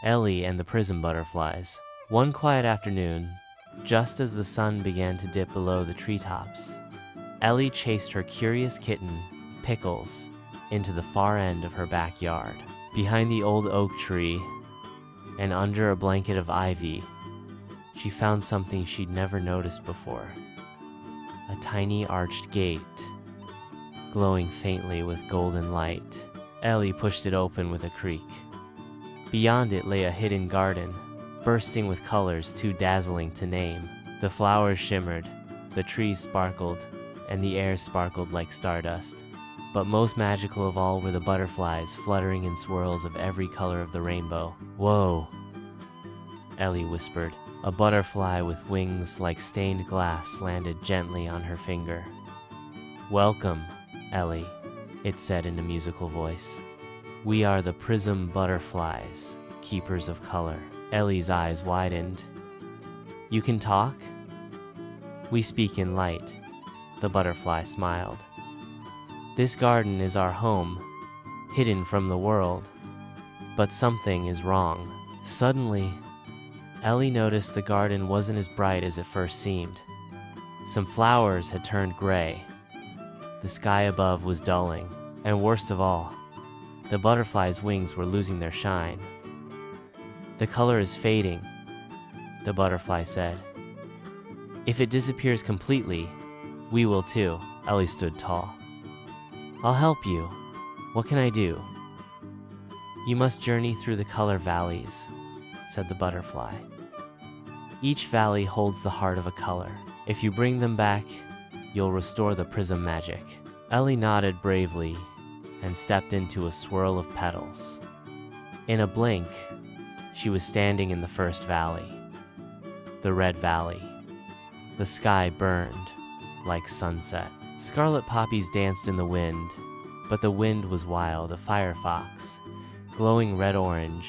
Ellie and the Prism butterflies. One quiet afternoon, just as the sun began to dip below the treetops, Ellie chased her curious kitten, Pickles, into the far end of her backyard. Behind the old oak tree and under a blanket of ivy, she found something she'd never noticed before. A tiny arched gate, glowing faintly with golden light. Ellie pushed it open with a creak. Beyond it lay a hidden garden, bursting with colors too dazzling to name. The flowers shimmered, the trees sparkled, and the air sparkled like stardust. But most magical of all were the butterflies fluttering in swirls of every color of the rainbow. "Whoa," Ellie whispered. A butterfly with wings like stained glass landed gently on her finger. "Welcome, Ellie," it said in a musical voice. "We are the Prism butterflies, keepers of color." Ellie's eyes widened. "You can talk?" "We speak in light," the butterfly smiled. "This garden is our home, hidden from the world. But something is wrong." Suddenly, Ellie noticed the garden wasn't as bright as it first seemed. Some flowers had turned gray. The sky above was dulling, and worst of all, the butterfly's wings were losing their shine. "The color is fading," the butterfly said. "If it disappears completely, we will too." Ellie stood tall. "I'll help you. What can I do?" "You must journey through the color valleys," said the butterfly. "Each valley holds the heart of a color. If you bring them back, you'll restore the prism magic." Ellie nodded bravely and stepped into a swirl of petals. In a blink, she was standing in the first valley, the Red Valley. The sky burned like sunset. Scarlet poppies danced in the wind, but the wind was wild. A firefox, glowing red-orange,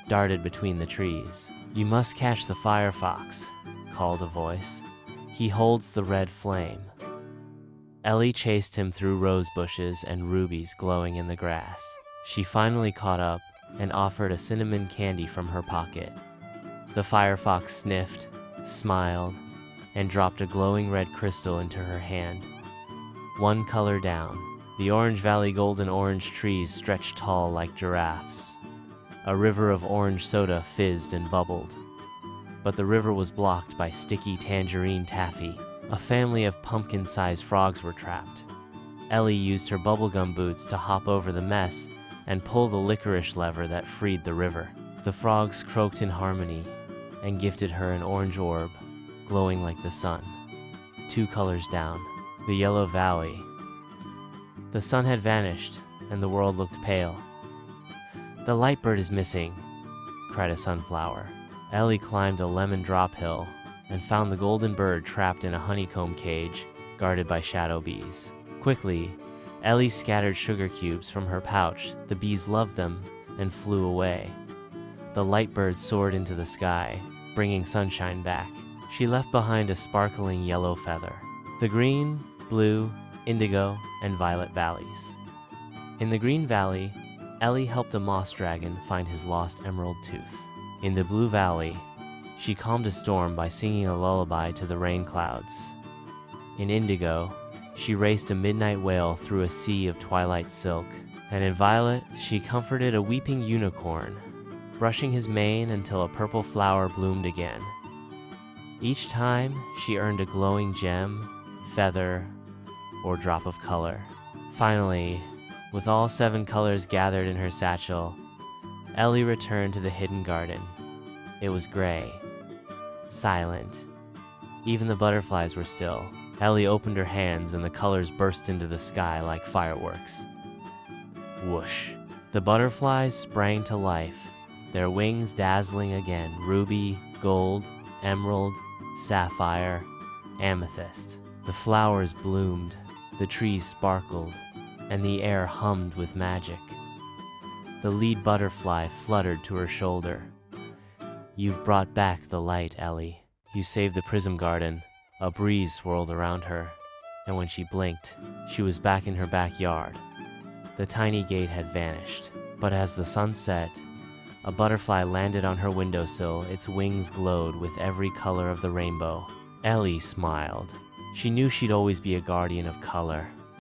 darted between the trees. "You must catch the firefox," called a voice. "He holds the red flame." Ellie chased him through rose bushes and rubies glowing in the grass. She finally caught up and offered a cinnamon candy from her pocket. The firefox sniffed, smiled, and dropped a glowing red crystal into her hand. One color down, the Orange Valley golden orange trees stretched tall like giraffes. A river of orange soda fizzed and bubbled, but the river was blocked by sticky tangerine taffy. A family of pumpkin-sized frogs were trapped. Ellie used her bubblegum boots to hop over the mess and pull the licorice lever that freed the river. The frogs croaked in harmony and gifted her an orange orb, glowing like the sun. 2 colors down, the Yellow Valley. The sun had vanished, and the world looked pale. "The light bird is missing," cried a sunflower. Ellie climbed a lemon drop hill and found the golden bird trapped in a honeycomb cage guarded by shadow bees. Quickly, Ellie scattered sugar cubes from her pouch. The bees loved them and flew away. The light bird soared into the sky, bringing sunshine back. She left behind a sparkling yellow feather. The green, blue, indigo, and violet valleys. In the Green Valley, Ellie helped a moss dragon find his lost emerald tooth. In the Blue Valley, she calmed a storm by singing a lullaby to the rain clouds. In Indigo, she raced a midnight whale through a sea of twilight silk. And in Violet, she comforted a weeping unicorn, brushing his mane until a purple flower bloomed again. Each time, she earned a glowing gem, feather, or drop of color. Finally, with all 7 colors gathered in her satchel, Ellie returned to the hidden garden. It was gray, silent. Even the butterflies were still. Ellie opened her hands and the colors burst into the sky like fireworks. Whoosh! The butterflies sprang to life, their wings dazzling again. Ruby, gold, emerald, sapphire, amethyst. The flowers bloomed, the trees sparkled, and the air hummed with magic. The lead butterfly fluttered to her shoulder. "You've brought back the light, Ellie. You saved the Prism Garden." A breeze swirled around her, and when she blinked, she was back in her backyard. The tiny gate had vanished, but as the sun set, A butterfly landed on her windowsill. Its wings glowed with every color of the rainbow. Ellie smiled. She knew she'd always be a guardian of color.